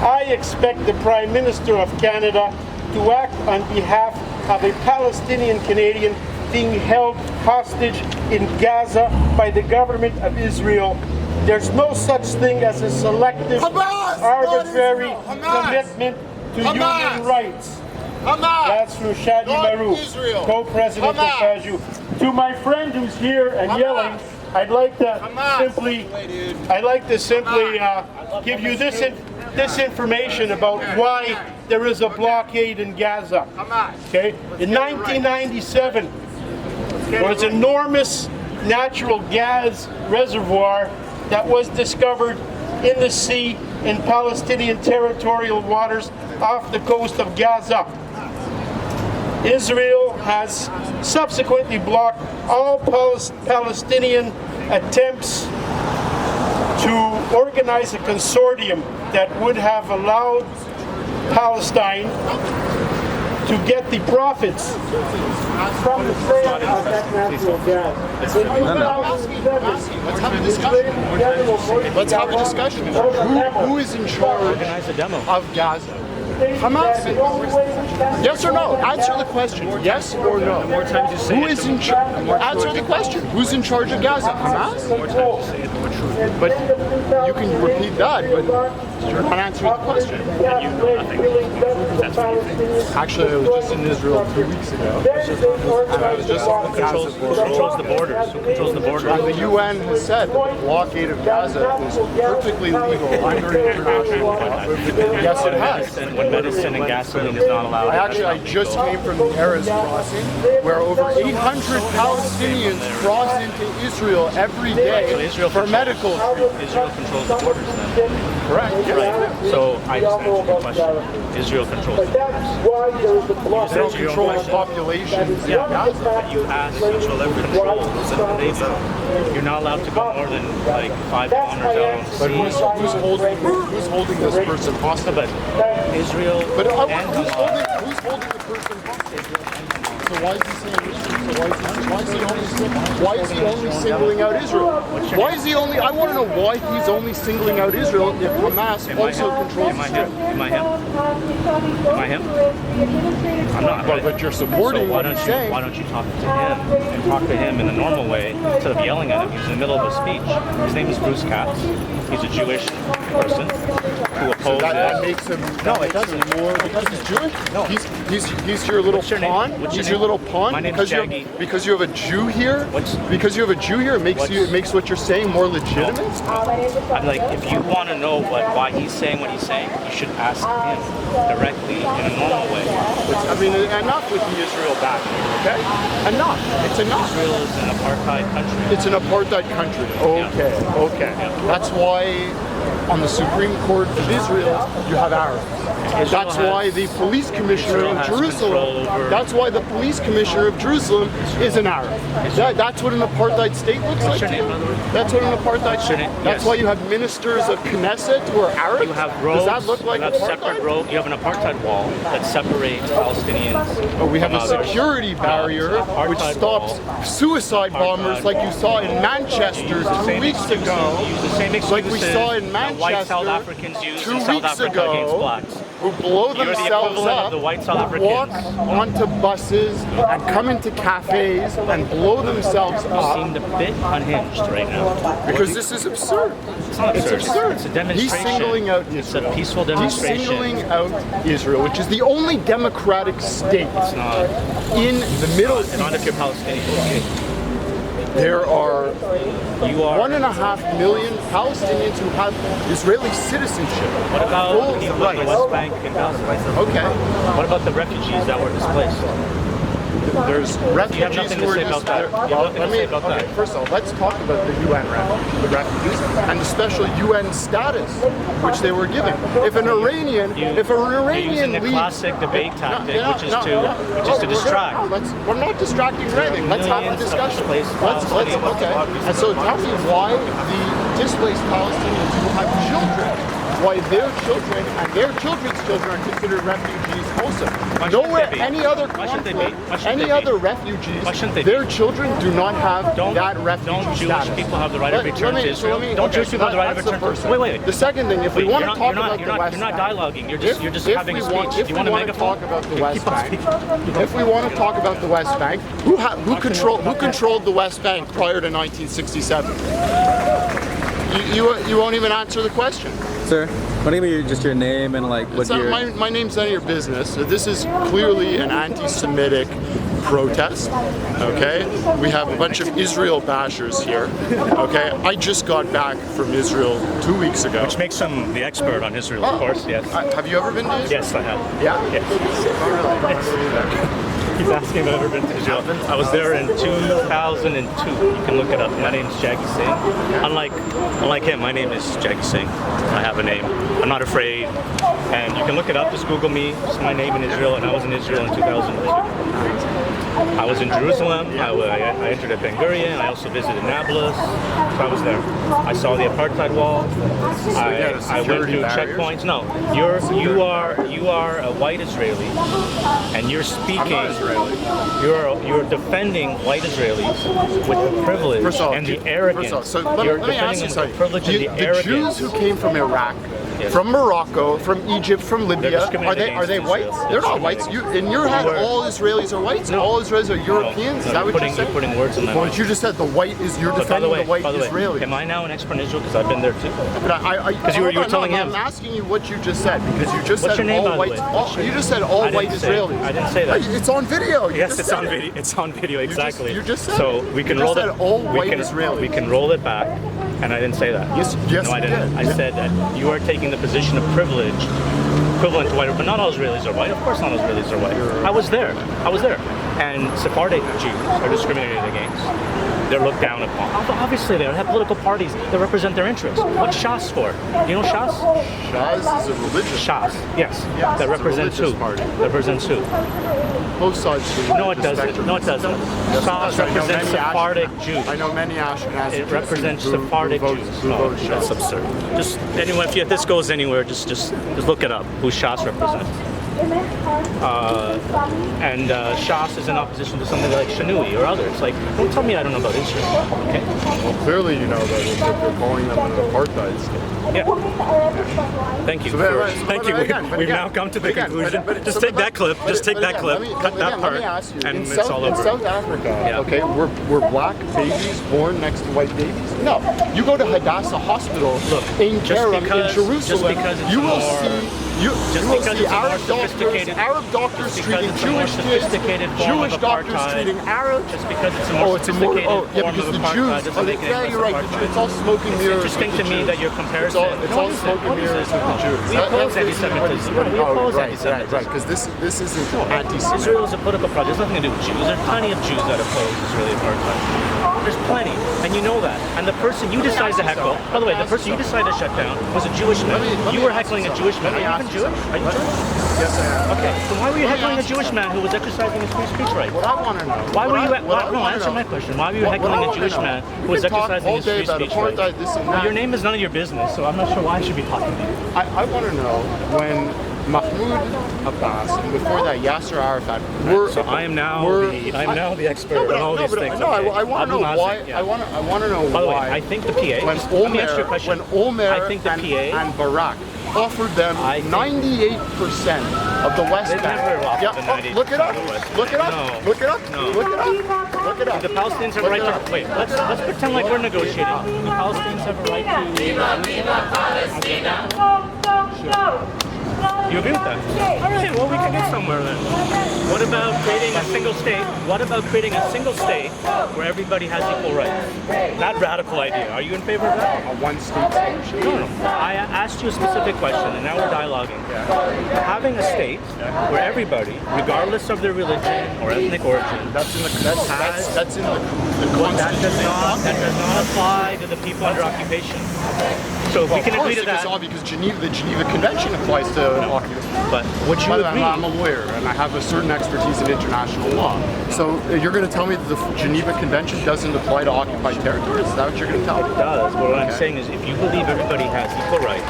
I expect the Prime Minister of Canada to act on behalf of a Palestinian Canadian being held hostage in Gaza by the government of Israel. There's no such thing as a selective, arbitrary commitment to human rights. That's from Shadi Marou, co-president of FAJU. To my friend who's here and yelling, I'd like to simply give you this information about why there is a blockade in Gaza. Okay, in 1997, there was an enormous natural gas reservoir that was discovered in the sea in Palestinian territorial waters off the coast of Gaza. Israel has subsequently blocked all Palestinian attempts to organize a consortium that would have allowed Palestine to get the profits from the sale of that natural gas. Let's have a discussion. Who is in charge of Gaza? Hamas is. Yes or no? Answer the question. Yes or no? Who is in charge? Answer the question. Who's in charge of Gaza? Hamas? But you can repeat that, but you're not answering the question. Actually, I was just in Israel 2 weeks ago. And I was just on Gaza. Who controls the borders? Who controls the borders? And the UN has said that the blockade of Gaza is perfectly legal under international law. Yes, it has. When medicine and gasoline is not allowed. I just came from the Erez crossing, where over 800 Palestinians cross into Israel every day for medical treatment. Israel controls the borders then. Correct. Right. So I just answered the question. Israel controls the borders. They don't control the population. Yeah, but you asked control You're not allowed to go more than like 5 kilometers out on the sea. But who's holding this person hostage? But Israel But and who's holding the person hostage? So why is he saying Israel? Why is he only singling out Israel? Why is he only? I want to know why he's only singling out Israel if Hamas also controls Israel. Am I him? I'm not. But you're supporting what he's saying. Why don't you talk to him and talk to him in a normal way instead of yelling at him? He's in the middle of a speech. His name is Bruce Katz. He's a Jewish person who opposes. So that makes him. No, it doesn't. More because he's Jewish. No, he's your little pawn. He's your little pawn. My name is Jaggi. Because you have a Jew here. Because you have a Jew here, it makes what you're saying more legitimate. I'm like, if you want to know why he's saying what he's saying, you should ask him directly in a normal way. I mean, enough with the Israel bashing, okay? Enough. It's enough. Israel is an apartheid country. It's an apartheid country. Okay, okay. That's why on the Supreme Court of Israel, you have Arabs. That's why the police commissioner of Jerusalem. That's why the police commissioner of Jerusalem is an Arab. That's what an apartheid state looks like. That's what an apartheid state. That's why you have ministers of Knesset who are Arabs. You have roads. Does that look like apartheid? You have an apartheid wall that separates Palestinians. But we have a security barrier which stops suicide bombers like you saw in Manchester 2 weeks ago. Like we saw in Manchester white South Africans use 2 in South weeks Africa against ago, blacks. who blow themselves up, the white South who walk onto buses and come into cafes and blow themselves You up. seem a bit unhinged right now. Because this is absurd. It's not absurd. It's absurd. It's a demonstration. He's singling out It's Israel. a peaceful demonstration. He's singling out Israel, which is the only democratic state It's not. in the Middle East. Not if you're Palestinian. There are You are. 1.5 million Palestinians who have Israeli citizenship. What about Full the people in rights. the West Bank and Gaza? Okay. What about the refugees that were displaced? There's refugees nothing who to are say just about that. there. You have Well, nothing to say about that. First of all, let's talk about the UN refugees and the special UN status which they were given. If an Iranian You're using the leaves, classic debate tactic, which is to we're distract. We're not distracting or anything. Let's have a Millions of discussion. displaced Let's Palestinians. okay. And so tell me why the displaced Palestinians who have children why their children and their children's children are considered refugees also. Nowhere, any other country, any other refugees, their children do not have that refugee Don't Jewish status. people have the right of return to Israel? Don't Jewish people have the right of return to Israel? Wait. The second thing, if we want to talk about the West You're not Bank, dialoguing. You're just having a speech. If Do you we want a want to megaphone? talk about the West Bank, if we want to talk about the West Bank, who controlled the West Bank prior to 1967? You won't even answer the question. Sir, why don't you give me just your name and like what your... My name's none of your business. So this is clearly an anti-Semitic protest, okay? We have a bunch of Israel bashers here, okay? I just got back from Israel 2 weeks ago. Which makes him the expert on Israel, of course, yes. Have you ever been to Israel? Yes, I have. Yeah? Yes. Oh, really? He's asking if I've ever been to Israel. I was there in 2002. You can look it up. My name's Jaggi Singh. Unlike him, my name is Jaggi Singh. I have a name. I'm not afraid. And you can look it up. Just Google me. It's my name in Israel. And I was in Israel in 2002. I was in Jerusalem. I entered at Ben Gurion. I also visited Nablus. So I was there. I saw the apartheid wall. I went through checkpoints. No, you are a white Israeli, and you're speaking. I'm not Israeli. You're defending white Israelis with the privilege and the arrogance. So let me ask you something. The Jews who came from Iraq, from Morocco, from Egypt, from Libya, are they whites? They're not whites. In your head, all Israelis are whites. All Israelis are Europeans. Is that what you said? You're putting words in my mouth. But you just said you're defending the white Israelis. Am I now an expert in Israel because I've been there too? Because you were telling him. I'm asking you what you just said because you just What's said your name, all by the whites. way? You just said all white Israelis. I didn't say that. It's on video. Yes, it's on video. It's on video, exactly. You just said so we can roll said it. all white Israelis. We can roll it back, and I didn't say that. Yes, no, I didn't. Did. I said that you are taking the position of privilege, equivalent to white, but not all Israelis are white. Of course, not all Israelis are white. I was there. And Sephardic Jews are discriminated against. They're looked down upon. Obviously, they have political parties that represent their interests. What's Shas for? Do you know Shas? Shas is a religion. Shas, yes. That represents who? Party. Represents who? Both sides. No, it doesn't. No, it doesn't. Shas represents Sephardic Jews. I know many Ashkenazi. It represents Sephardic Jews. No, that's absurd. Just anyway, if this goes anywhere, just look it up. Who Shas represents. And Shas is in opposition to something like Shanui or others. Like, don't tell me I don't know about Israel. Okay? Well, clearly you know that they're calling them an apartheid state. Yeah. Thank you. Thank you. We've now come to the conclusion. Just take that clip. Just take that clip. Cut that part. And it's all over. In South Africa, okay, were black babies born next to white babies? No. You go to Hadassah Hospital in Kerem, in Jerusalem, you will see Arab doctors treating Jewish kids, Jewish doctors treating Arabs. Just because it's a more sophisticated form because of the apartheid Jews. doesn't make it any You're less right. apartheid. It's all smoke and mirrors. It's interesting to me that your comparison. It's all smoke and mirrors with the Jews. We oppose anti-Semitism. We oppose anti-Semitism. Right, because this isn't anti-Semitism. Israel is a political project. It has nothing to do with Jews. There are plenty of Jews that oppose Israeli apartheid. There's plenty, and you know that. And the person you decided to heckle, by the way, the person you decided to shut down was a Jewish man. You were heckling a Jewish man. Are you even Jewish? Are you Jewish? Yes, I am. Okay, so why were you heckling a Jewish man who was exercising his free speech rights? What I want to know. Why were you? No, answer my question. Why were you heckling a Jewish man who was exercising his free speech rights? Well, your name is none of your business, so I'm not sure why I should be talking to you. I want to know when Mahmoud Abbas and before that Yasser Arafat were. So I am now the expert on all these things. No, I want to know why. Yeah. I want to know why. By the way, I think the PA. Let me ask you a question. When Omer I think the PA and Barak offered them 98% of the West Bank. Never offered the 98%. Look it up. Look it up. No. Look it up. No. Look it up. Look it up. The Palestinians have a right to wait. Let's pretend like we're negotiating. The Palestinians have a right to. Viva Palestina! You agree with that? All right. Well, we can get somewhere then. What about creating a single state? What about creating a single state where everybody has equal rights? That radical idea. Are you in favor of that? A one-state solution. No. I asked you a specific question, and now we're dialoguing. Having a state where everybody, regardless of their religion or ethnic origin, That's in the Constitution. that does not apply to the people under occupation. So if we can agree to that, because the Geneva Convention applies to occupation. But would you agree? I'm a lawyer and I have a certain expertise in international law. So you're going to tell me that the Geneva Convention doesn't apply to occupied territories? Is that what you're going to tell me? It does. But what I'm saying is, if you believe everybody has equal rights,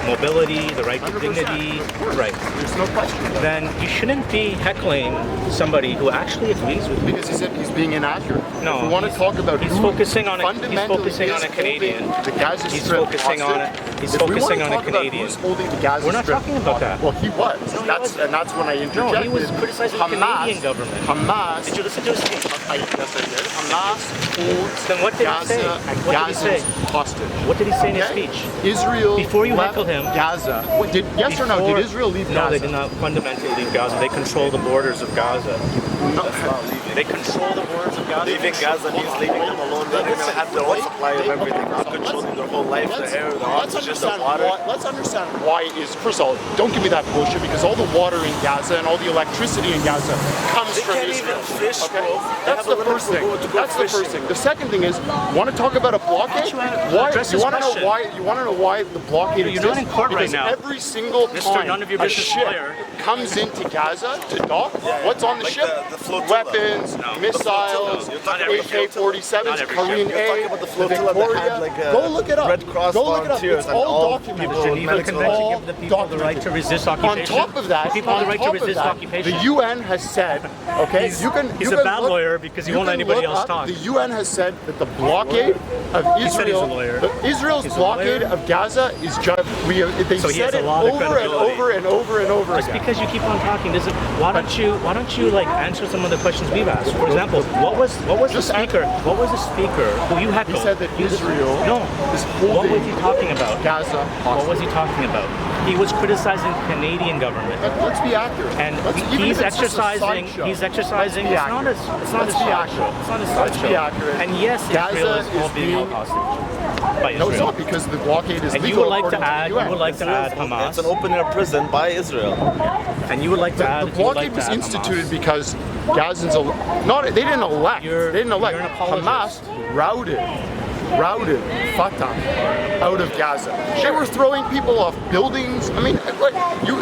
mobility, the right to 100%. dignity, Of course. right, There's no question. then you shouldn't be heckling somebody who actually agrees with you. Because he said he's being inaccurate. No, if we want to talk about he's who focusing on a fundamentally Canadian. holding the Gaza He's Strip focusing on it. hostage, He's if we want focusing to on a talk about Canadian. who's holding the Gaza We're not Strip talking about that. Well, he was. No, he that's wasn't. and that's when I interjected. No, he was criticizing the Canadian government. Hamas. Did you listen to his speech? Yes, I did. Hamas holds Then what did he Gaza say? and What did he say? Gazans hostage. What did he say in his Okay? speech? Israel Before you left heckled him. Gaza. What, yes or no? Did Israel leave Gaza? No, they did not fundamentally leave Gaza. They control the borders of Gaza. They control the borders of Gaza. Leaving Gaza means leaving them alone. They're going to have their own supply of everything, not controlling their whole life, the air, the oxygen, the water. Let's understand why it is. First of all, don't give me that bullshit because all the water in Gaza and all the electricity in Gaza comes They from can't Israel. even fish, Okay? bro. They That's have a the limit first for thing. go That's the fishing. first thing. The second thing is, want to talk about a blockade? Why? address You this want to know question. why? You want to know why the blockade You're exists? not in court right because now. every single Mister, time none of your a business ship lawyer. comes into Gaza to dock, what's on the Like ship? the flotilla. Weapons, No. missiles, You're talking about the AK-47s, Not every Korean ship. You're talking A, about the the flotilla that Victoria. had like Go look it up. Red Cross Go look it up. volunteers It's and all all documented. people The with Geneva medical Convention all gives the people the right to resist On occupation. top of that, the people have the right to resist the occupation. UN has said, okay, He's- you can. he's you a can bad look- lawyer because he you won't let can anybody look else up, talk. The UN has said that the blockade of He said he's a lawyer. Israel, Israel's He's a blockade lawyer. of Gaza is just. They So he said has a it lot of over and credibility. over and over and over It's again. because you keep on talking. Why don't you like answer some of the questions we've asked? For example, what was the Just speaker? What was the speaker who you heckled? He said that Israel No. is What was holding he talking about? Gaza What hostage. was he talking about? He was criticizing Canadian government. Let's be accurate. And even he's if it's just a exercising. sideshow, He's exercising. let's be It's not a. accurate. It's not Let's a be sideshow. accurate. It's not a Let's be sideshow. accurate. And yes, Gaza Israel is all is being held being- hostage by No, it's Israel. not because the blockade is And legal. you would like to according add. the You UN. would like to add It's Hamas. an open air prison by Israel. And you would like to add. The you would blockade like to was add instituted Hamas. because Gazans they didn't elect. You're- They didn't elect. you're an apologist. Hamas routed Fatah out of Gaza. They were throwing people off buildings. I mean, do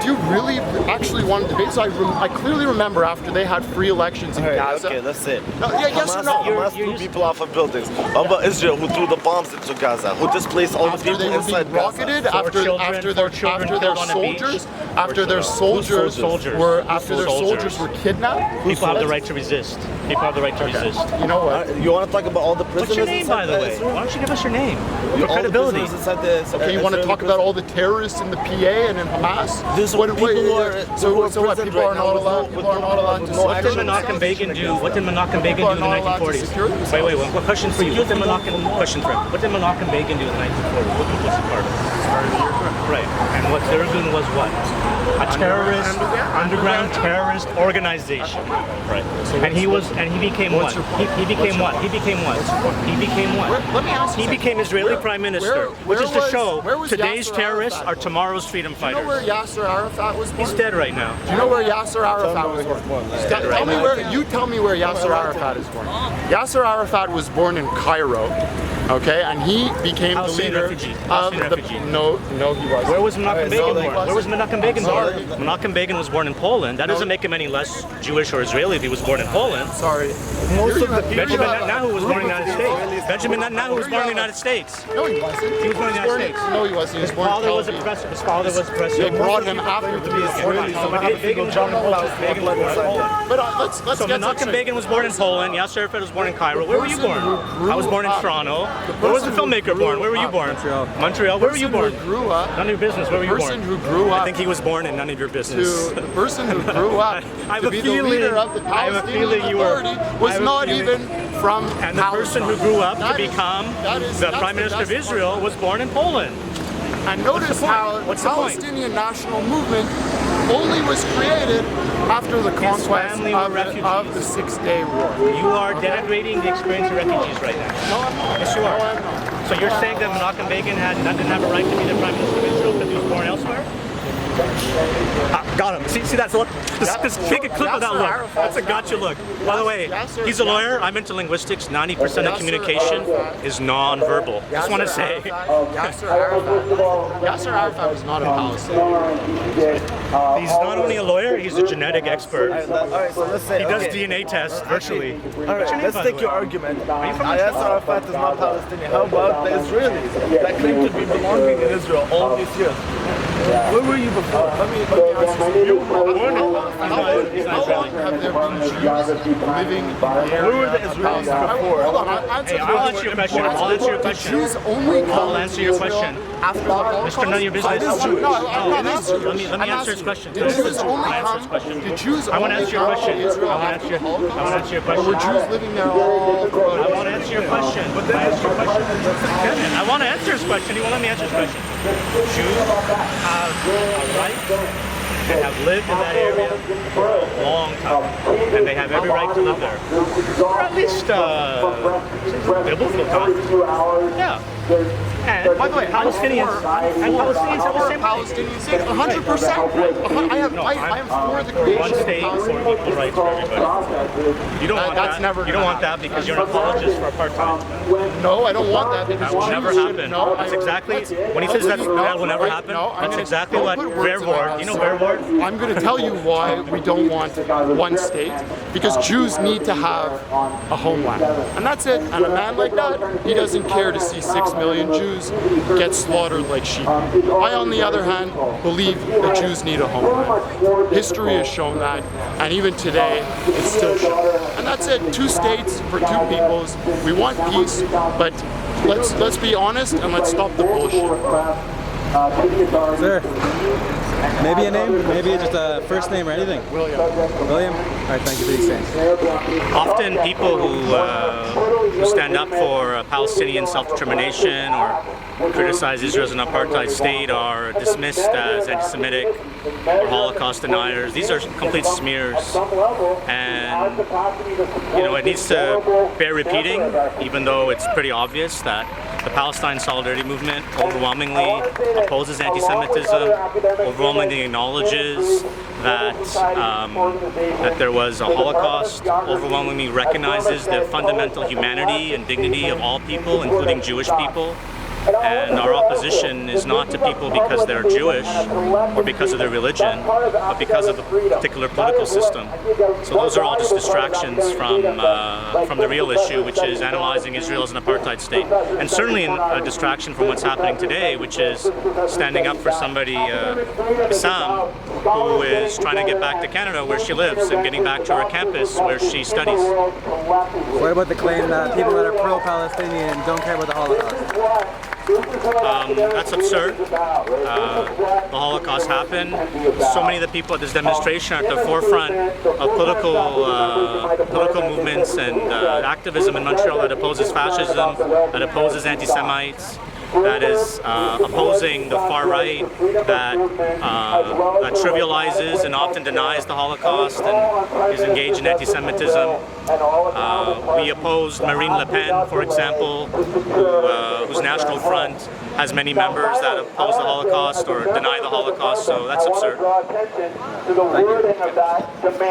you really actually want to debate? So I clearly remember after they had free elections in Gaza. Okay, that's it. No, yeah, yes or no? Hamas threw people off of buildings. How about Israel, who threw the bombs into Gaza, who displaced all the After people they were inside being Gaza? rocketed, Four after children their killed on a beach. soldiers, after their soldiers soldiers? were Who after their soldiers? soldiers were kidnapped. People have the right to resist. People have the right to resist. You know what? You want to talk about all the prisoners What's your name, inside by the way? Israel? Why don't you give us your name? All For the credibility. prisoners inside the Okay, you want to Israeli talk prison? about all the terrorists in the PA and in Hamas? There's people who are so what? imprisoned People right are now not with allowed. no- People are not allowed with to. no What did action. Menachem Begin do? What did Menachem Begin do in the People are not allowed to 1940s? secure themselves. Wait, one question for you. What did question for him? What did Menachem Begin do in the 1940s? What was he part of? Right. And what they were doing was what? A terrorist, underground terrorist organization. Right. And he became what? He became what? He became what? He became what? Let me ask you. He became Israeli prime minister, which is to show where was today's Yasser terrorists Arafat are tomorrow's freedom Do you know where fighters. Yasser Arafat was born? He's dead right now. Do you know where Yasser Arafat was born? Tell me where. You tell me where Yasser Arafat is born. Yasser Arafat was born in Cairo, okay, and he became the Palestinian leader refugee. of Palestinian the. refugee. No, he wasn't. Where was Menachem Begin he born? Where was wasn't. Menachem Begin born? Sorry. Menachem Begin was born in Poland. That doesn't make him any less Jewish or Israeli if he was born in Poland. Sorry. Most of the Benjamin Netanyahu was born in the United States. Benjamin Netanyahu was born in the United States. No, he wasn't. He was born in the United States. No, he wasn't. He was His born in father Tel was a Aviv. professor. His father was a professor. They brought him after the Israeli. Begin was born in Poland. Begin was born in Poland. But let's So get Menachem Begin was born in Poland. Yasser Arafat was born in Cairo. Where were you born? I was born in Toronto. Where was the filmmaker born? Where were you born? Montreal. Montreal. Where were you born? Who grew up. None of your business. Where were The you person born? who grew up. I think he was born in none of your business. The person who grew up I have to a be feeling- the leader of the I have a Palestinian feeling you were- Authority I was have a not feeling- even from And the person who Palestine. grew up to That is- become the that's Prime Minister of best Israel part. was born in Poland. And notice point? how the What's the point? Palestinian national movement only was created after the conquest family were refugees. of the Six-Day War. You are denigrating the experience of refugees right now. No, I'm not. Yes, you are. No, I'm not. So you're saying that Menachem Begin didn't have a right to be the Prime Minister of Israel because he was born elsewhere? got him. See that look? Just take a clip of that look. That's a gotcha look. By the way, he's a lawyer. I'm into linguistics. 90% of communication is non-verbal. Just want to say. Yasser Arafat was not a Palestinian. He's not only a lawyer, he's a genetic expert. Alright, so let's say He does DNA tests virtually. Alright, let's take your argument. Yasser Arafat is not Palestinian. How about the Israelis that claim to be belonging in Israel all these years? Where were you before? Let me answer you. How long have there been Jews living in the area? Where were the Israelis before? Hold on, I'll answer your question. I'll answer your question. Jews only come I'll answer your question. after the Holocaust. Mr. None of your business. It is Jewish. Let me answer his question. Did Jews only come? Did Jews I want to only answer your come question. to Israel I want to after the answer your Holocaust? question. Or were Jews living there all throughout? I want to answer your question. I want to answer his question. He won't let me answer his question. Jews have a right and have lived in that area for a long time, and they have every right to live there, or at least biblical time. Yeah. And By the way, Palestinians have the same right. Palestinians, 100%. I am for the creation One state of for Palestine. equal rights for everybody. You don't want That's that. never You don't gonna want that because you're an apologist for apartheid. No, I don't want that because That will Jews never should- happen. No, That's exactly when he says that will never happen. That's exactly what Verwoerd. You know Verwoerd? I'm going to tell you why we don't want one state, because Jews need to have a homeland, and that's it. And a man like that, he doesn't care to see 6 million Jews get slaughtered like sheep. I, on the other hand, believe that Jews need a homeland. History has shown that, and even today, it's still shown. And that's it. 2 states for 2 peoples. We want peace, but let's be honest and let's stop the bullshit. Sir, maybe a name? Maybe just a first name or anything? William. William? Alright, thank you for these things. Often people who stand up for Palestinian self-determination or criticize Israel as an apartheid state are dismissed as anti-Semitic or Holocaust deniers. These are complete smears, and it needs to bear repeating, even though it's pretty obvious that the Palestine Solidarity Movement overwhelmingly opposes anti-Semitism, overwhelmingly acknowledges that that there was a Holocaust, overwhelmingly recognizes the fundamental humanity and dignity of all people, including Jewish people. And our opposition is not to people because they're Jewish or because of their religion, but because of a particular political system. So those are all just distractions from the real issue, which is analyzing Israel as an apartheid state. And certainly a distraction from what's happening today, which is standing up for somebody, Bissan, who is trying to get back to Canada where she lives and getting back to her campus where she studies. What about the claim that people that are pro-Palestinian don't care about the Holocaust? That's absurd. The Holocaust happened. So many of the people at this demonstration are at the forefront of political movements and activism in Montreal that opposes fascism, that opposes anti-Semites, that is opposing the far right, that trivializes and often denies the Holocaust and is engaged in anti-Semitism. We opposed Marine Le Pen, for example, whose National Front has many members that oppose the Holocaust or deny the Holocaust, so that's absurd.